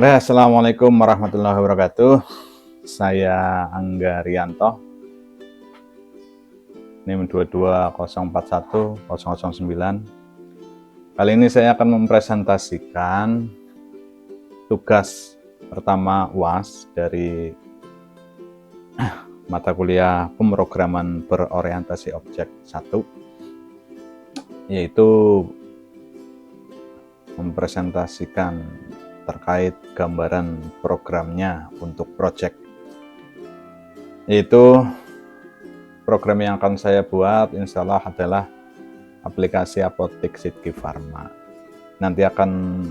Oke, Assalamualaikum warahmatullahi wabarakatuh. Saya Angga Rianto, NIM 220410009. Kali ini saya akan mempresentasikan tugas pertama UAS dari mata kuliah pemrograman berorientasi objek 1, yaitu mempresentasikan terkait gambaran programnya untuk project, yaitu program yang akan saya buat insya Allah adalah aplikasi apotik Sidki Pharma. Nanti akan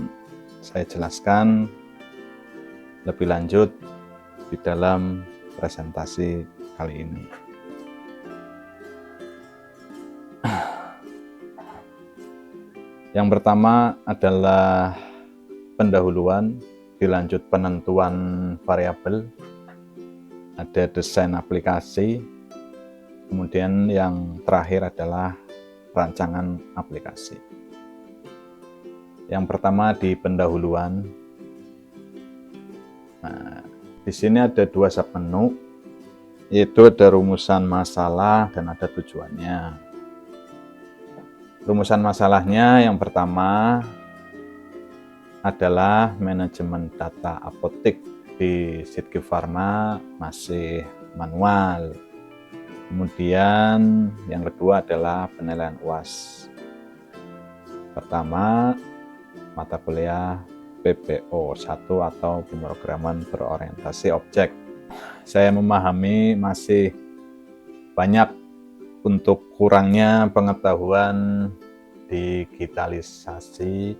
saya jelaskan lebih lanjut di dalam presentasi kali ini. Yang pertama adalah pendahuluan, dilanjut penentuan variabel, ada desain aplikasi, kemudian yang terakhir adalah rancangan aplikasi. Yang pertama di pendahuluan. Nah, di sini ada dua submenu, yaitu ada rumusan masalah dan ada tujuannya. Rumusan masalahnya yang pertama adalah manajemen data apotik di Sidki Pharma masih manual. Kemudian yang kedua adalah penilaian UAS. Pertama, mata kuliah PPO 1 atau pemrograman berorientasi objek. Saya memahami masih banyak untuk kurangnya pengetahuan digitalisasi.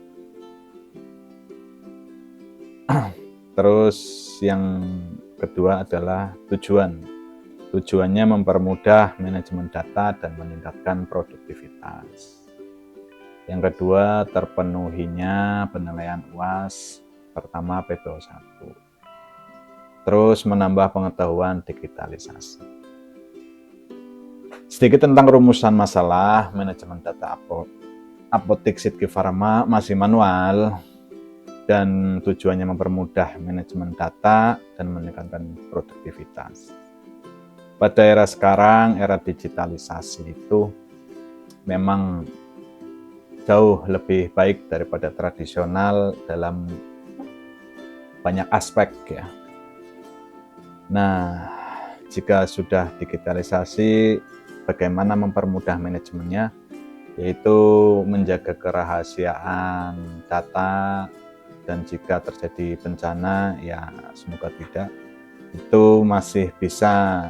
Terus yang kedua adalah tujuan. Tujuannya mempermudah manajemen data dan meningkatkan produktivitas. Yang kedua, terpenuhinya penilaian UAS pertama PPO 1. Terus menambah pengetahuan digitalisasi. Sedikit tentang rumusan masalah manajemen data apotik Sidki Pharma masih manual dan tujuannya mempermudah manajemen data dan meningkatkan produktivitas. Pada era sekarang, era digitalisasi itu memang jauh lebih baik daripada tradisional dalam banyak aspek ya. Nah, jika sudah digitalisasi, bagaimana mempermudah manajemennya, yaitu menjaga kerahasiaan data, dan jika terjadi bencana, ya semoga tidak, itu masih bisa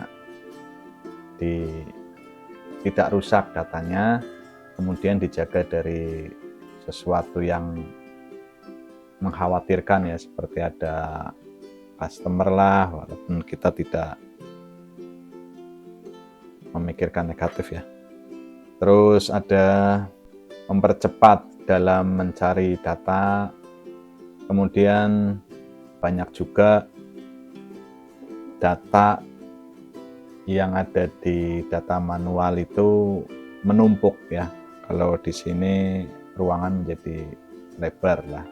tidak rusak datanya, kemudian dijaga dari sesuatu yang mengkhawatirkan ya, seperti ada customer lah, walaupun kita tidak memikirkan negatif ya. Terus ada mempercepat dalam mencari data, kemudian banyak juga data yang ada di data manual itu menumpuk ya. Kalau di sini ruangan menjadi lebar lah.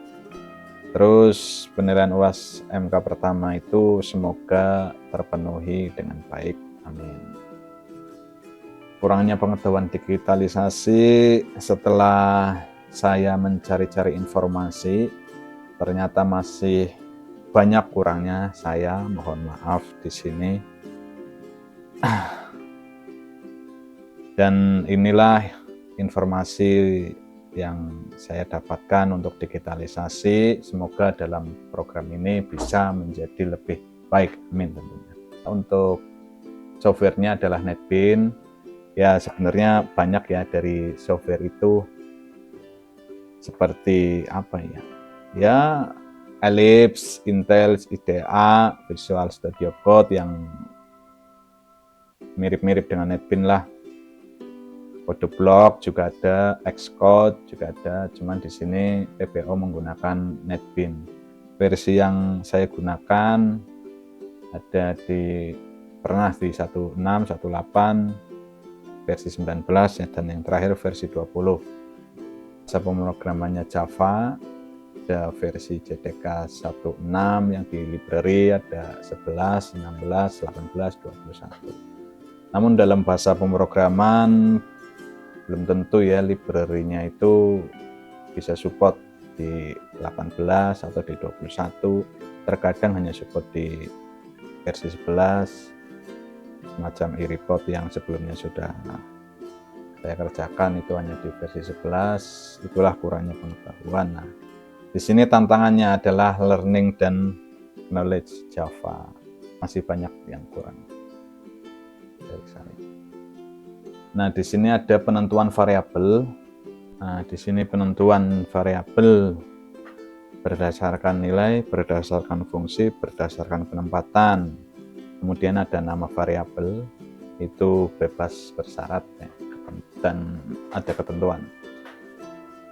Terus penilaian UAS MK pertama itu semoga terpenuhi dengan baik. Amin. Kurangnya pengetahuan digitalisasi, setelah saya mencari-cari informasi, ternyata masih banyak kurangnya. Saya mohon maaf di sini. Dan inilah informasi yang saya dapatkan untuk digitalisasi. Semoga dalam program ini bisa menjadi lebih baik. Amin tentunya. Untuk softwarenya adalah NetBeans. Ya sebenarnya banyak ya dari software itu, seperti apa ya? Ya Ellipse, Intel, IDEA, Visual Studio Code yang mirip-mirip dengan NetBeans lah. CodeBlock juga ada, Xcode juga ada, cuman di sini PPO menggunakan NetBeans. Versi yang saya gunakan ada pernah di 16, 18, versi 19 ya, dan yang terakhir versi 20. Bahasa pemrogramannya Java, Ada versi JDK 16 yang di library ada 11, 16, 18, 21. Namun dalam bahasa pemrograman belum tentu ya library-nya itu bisa support di 18 atau di 21. Terkadang hanya support di versi 11, semacam e-report yang sebelumnya sudah saya kerjakan itu hanya di versi 11. Itulah kurangnya pengetahuan. Nah, di sini tantangannya adalah learning dan knowledge Java. Masih banyak yang kurang dari saya. Nah, di sini ada penentuan variabel. Nah, di sini penentuan variabel berdasarkan nilai, berdasarkan fungsi, berdasarkan penempatan. Kemudian ada nama variabel, itu bebas bersyarat ya, dan ada ketentuan.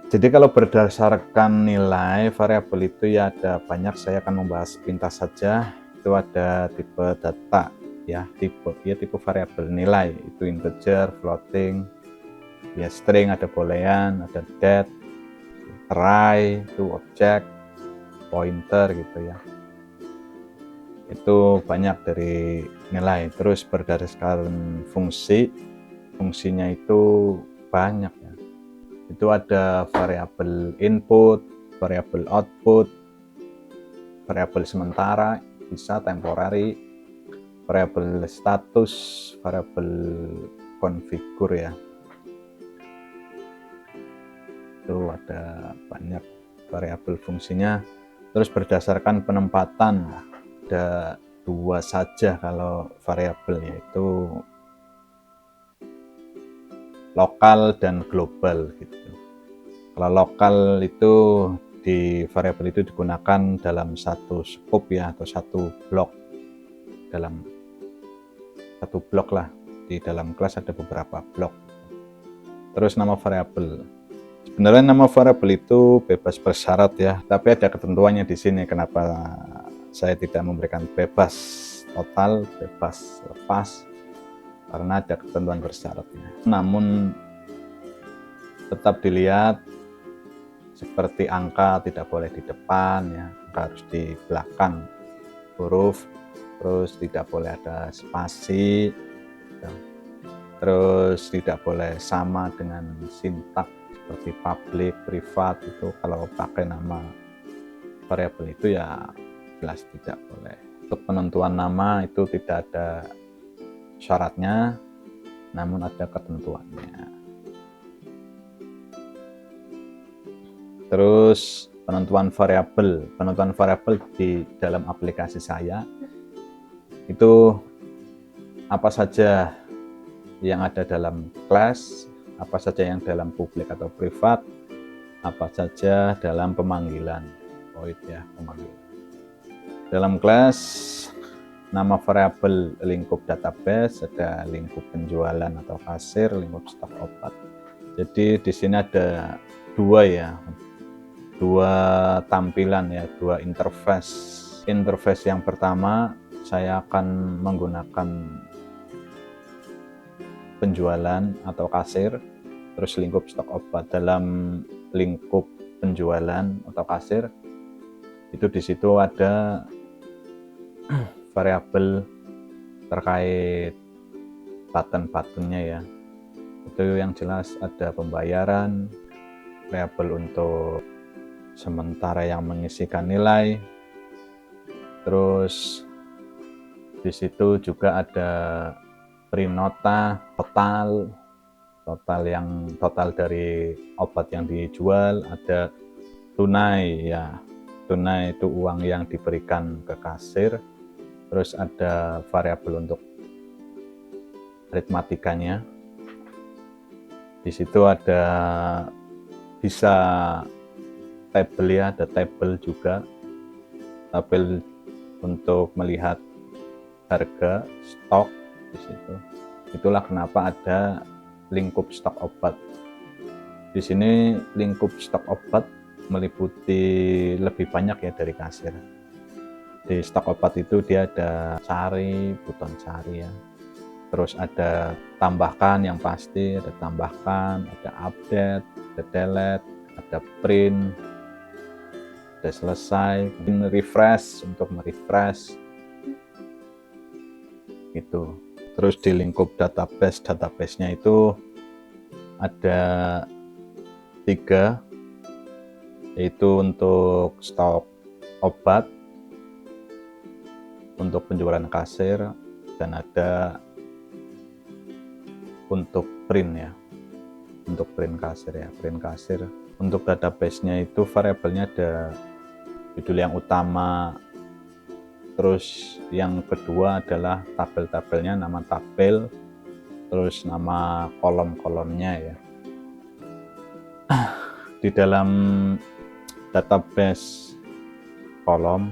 Jadi kalau berdasarkan nilai variabel itu ya ada banyak, saya akan membahas pintas saja. Itu ada tipe data ya, tipe variabel nilai, itu integer, floating, ya string, ada boolean, ada date, array, itu objek, pointer gitu ya. Itu banyak dari nilai. Terus berdasarkan fungsinya itu banyak ya. Itu ada variabel input, variabel output, variabel sementara, bisa temporary, variabel status, variabel konfigur ya. Itu ada banyak variabel fungsinya. Terus berdasarkan penempatan ada 2 saja kalau variabel, yaitu lokal dan global gitu. Kalau lokal itu di variabel itu digunakan dalam satu scope ya, atau satu blok. Dalam satu blok lah, di dalam kelas ada beberapa blok. Terus nama variabel, sebenarnya nama variabel itu bebas bersyarat ya, tapi ada ketentuannya di sini. Kenapa saya tidak memberikan bebas total, bebas lepas? Karena ada ketentuan bersyaratnya. Namun tetap dilihat, seperti angka tidak boleh di depan ya, angka harus di belakang huruf. Terus tidak boleh ada spasi ya. Terus tidak boleh sama dengan sintak seperti public, privat. Itu kalau pakai nama variabel itu ya jelas tidak boleh. Untuk penentuan nama itu tidak ada syaratnya, namun ada ketentuannya. Terus penentuan variabel di dalam aplikasi saya itu apa saja yang ada dalam kelas, apa saja yang dalam publik atau privat, apa saja dalam pemanggilan. Void ya, pemanggilan. Dalam kelas nama variabel lingkup database, ada lingkup penjualan atau kasir, lingkup stok obat. Jadi di sini ada dua tampilan ya, dua interface. Interface yang pertama saya akan menggunakan penjualan atau kasir, terus lingkup stok obat. Dalam lingkup penjualan atau kasir itu di situ ada variabel terkait button-buttonnya ya. Itu yang jelas ada pembayaran, variabel untuk sementara yang mengisikan nilai. Terus di situ juga ada print nota, total dari obat yang dijual, ada tunai ya. Tunai itu uang yang diberikan ke kasir. Terus ada variabel untuk aritmatikanya. Di situ ada bisa tabel ya, ada tabel juga, tabel untuk melihat harga stok di situ. Itulah kenapa ada lingkup stok obat. Di sini lingkup stok obat meliputi lebih banyak ya dari kasir. Di stok obat itu dia ada cari, buton cari ya. Terus ada tambahkan yang pasti, ada tambahkan, ada update, ada delete, ada print, Sudah selesai, refresh untuk merefresh gitu. Terus di lingkup database-nya itu ada 3, yaitu untuk stok obat, untuk penjualan kasir, dan ada untuk print ya, untuk print kasir ya, print kasir. Untuk database-nya itu variabelnya ada judul yang utama, terus yang kedua adalah tabel-tabelnya, nama tabel, terus nama kolom-kolomnya ya. Di dalam database kolom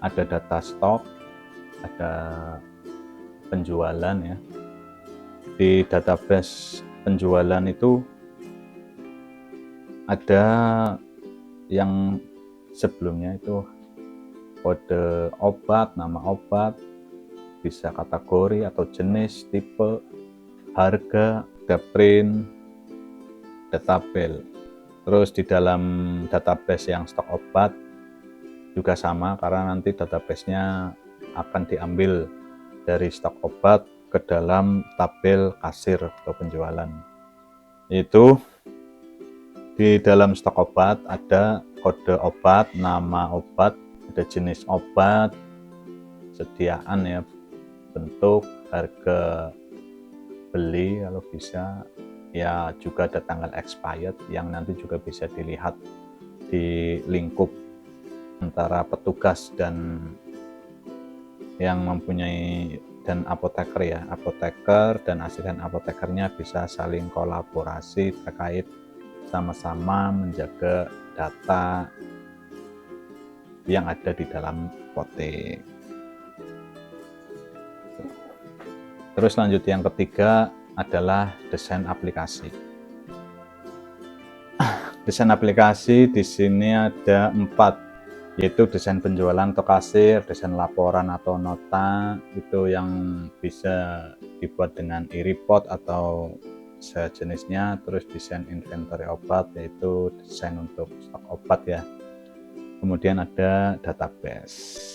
ada data stok, ada penjualan ya. Di database penjualan itu ada yang sebelumnya itu kode obat, nama obat, bisa kategori atau jenis, tipe, harga, ada print, ada tabel. Terus di dalam database yang stok obat juga sama, karena nanti database-nya akan diambil dari stok obat ke dalam tabel kasir atau penjualan. Itu di dalam stok obat ada kode obat, nama obat, ada jenis obat, sediaan ya, bentuk, harga beli kalau bisa ya, juga ada tanggal expired yang nanti juga bisa dilihat di lingkup antara petugas dan yang mempunyai dan apoteker ya, apoteker dan asisten apotekernya bisa saling kolaborasi terkait sama-sama menjaga data yang ada di dalam apotek. Terus lanjut yang ketiga adalah desain aplikasi. Desain aplikasi di sini ada 4, yaitu desain penjualan atau kasir, desain laporan atau nota, itu yang bisa dibuat dengan e-report atau sejenisnya. Terus desain inventory obat, yaitu desain untuk stok obat ya. Kemudian ada database.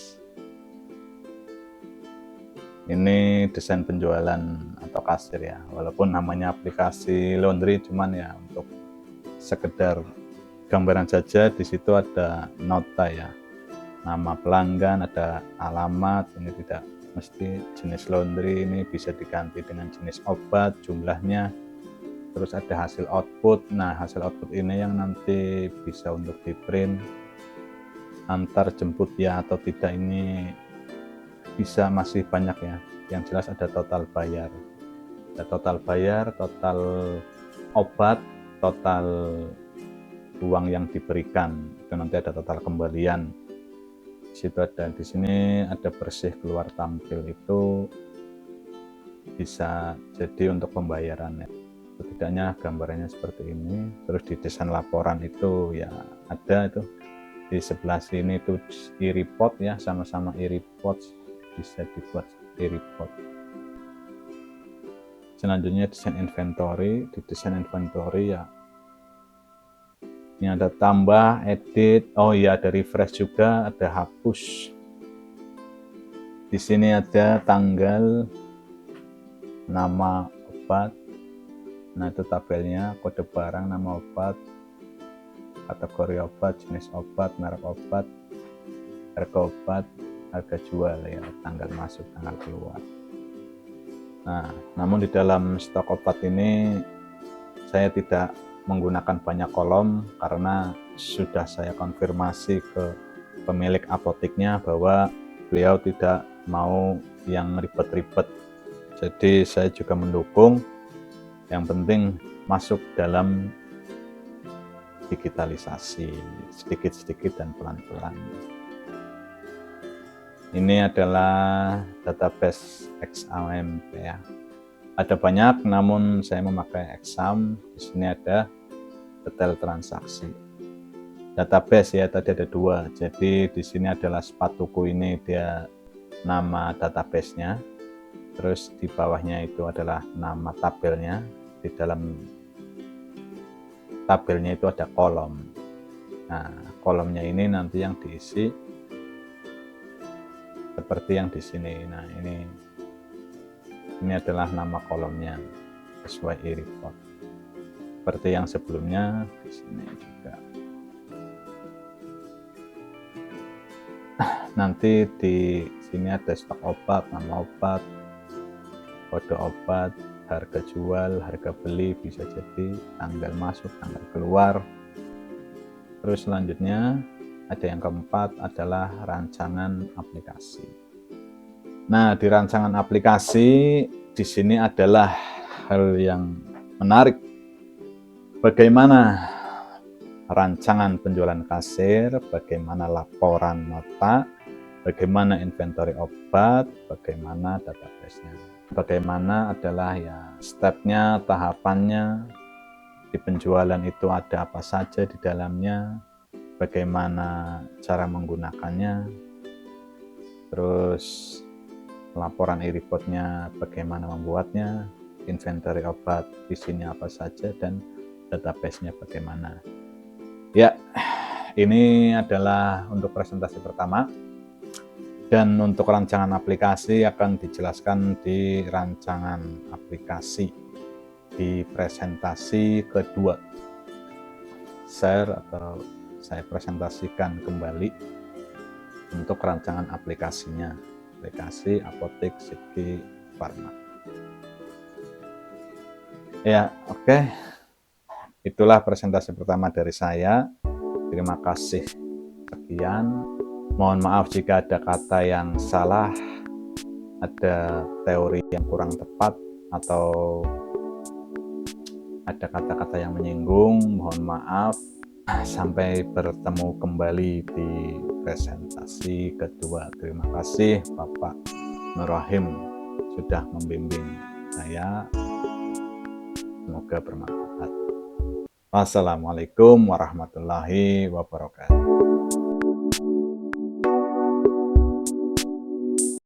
Ini desain penjualan atau kasir ya, walaupun namanya aplikasi laundry, cuman ya untuk sekedar gambaran saja. Di situ ada nota ya, nama pelanggan, ada alamat, ini tidak mesti jenis laundry, ini bisa diganti dengan jenis obat, jumlahnya. Terus ada hasil output. Nah, hasil output ini yang nanti bisa untuk di print, antar jemput ya atau tidak, ini bisa masih banyak ya. Yang jelas ada total bayar, ada total bayar, total obat, total uang yang diberikan, itu nanti ada total kembalian. Di situ ada, di sini ada bersih keluar tampil, itu bisa jadi untuk pembayarannya. Setidaknya gambarannya seperti ini. Terus di desain laporan itu ya ada itu di sebelah sini itu e-report ya, sama-sama e-report, bisa dibuat e-report. Selanjutnya desain inventory. Di desain inventory ya, ini ada tambah, edit, oh iya ada refresh juga, ada hapus. Di sini ada tanggal, nama obat, nah itu tabelnya, kode barang, nama obat, kategori obat, jenis obat, merek obat, harga obat, harga jual ya, tanggal masuk, tanggal keluar. Nah, namun di dalam stok obat ini saya tidak menggunakan banyak kolom karena sudah saya konfirmasi ke pemilik apoteknya bahwa beliau tidak mau yang ribet-ribet. Jadi saya juga mendukung, yang penting masuk dalam digitalisasi sedikit-sedikit dan pelan-pelan. Ini adalah database XAMPP ya. Ada banyak, namun saya memakai Exam. Di sini ada detail transaksi. Database ya, tadi ada 2. Jadi di sini adalah sepatuku, ini dia nama database-nya. Terus di bawahnya itu adalah nama tabelnya. Di dalam tabelnya itu ada kolom. Nah, kolomnya ini nanti yang diisi seperti yang di sini. Nah, ini adalah nama kolomnya sesuai e-report. Seperti yang sebelumnya di sini juga. Nanti di sini ada stok obat, nama obat, kode obat, harga jual, harga beli, bisa jadi tanggal masuk, tanggal keluar. Terus selanjutnya ada yang keempat adalah rancangan aplikasi. Nah, di rancangan aplikasi di sini adalah hal yang menarik. Bagaimana rancangan penjualan kasir, bagaimana laporan nota, bagaimana inventory obat, bagaimana database-nya. Bagaimana adalah ya stepnya, tahapannya, di penjualan itu ada apa saja di dalamnya, bagaimana cara menggunakannya, terus laporan e-reportnya bagaimana membuatnya, inventory obat di sini apa saja, dan database-nya bagaimana. Ya, ini adalah untuk presentasi pertama. Dan untuk rancangan aplikasi akan dijelaskan di rancangan aplikasi di presentasi kedua. Share atau saya presentasikan kembali untuk rancangan aplikasinya, aplikasi Apotek Sidki Pharma. Ya, oke. Itulah presentasi pertama dari saya. Terima kasih. Sekian. Mohon maaf jika ada kata yang salah, ada teori yang kurang tepat, atau ada kata-kata yang menyinggung. Mohon maaf. Sampai bertemu kembali di presentasi kedua. Terima kasih Bapak Nur Rahim sudah membimbing saya. Semoga bermanfaat. Wassalamualaikum warahmatullahi wabarakatuh.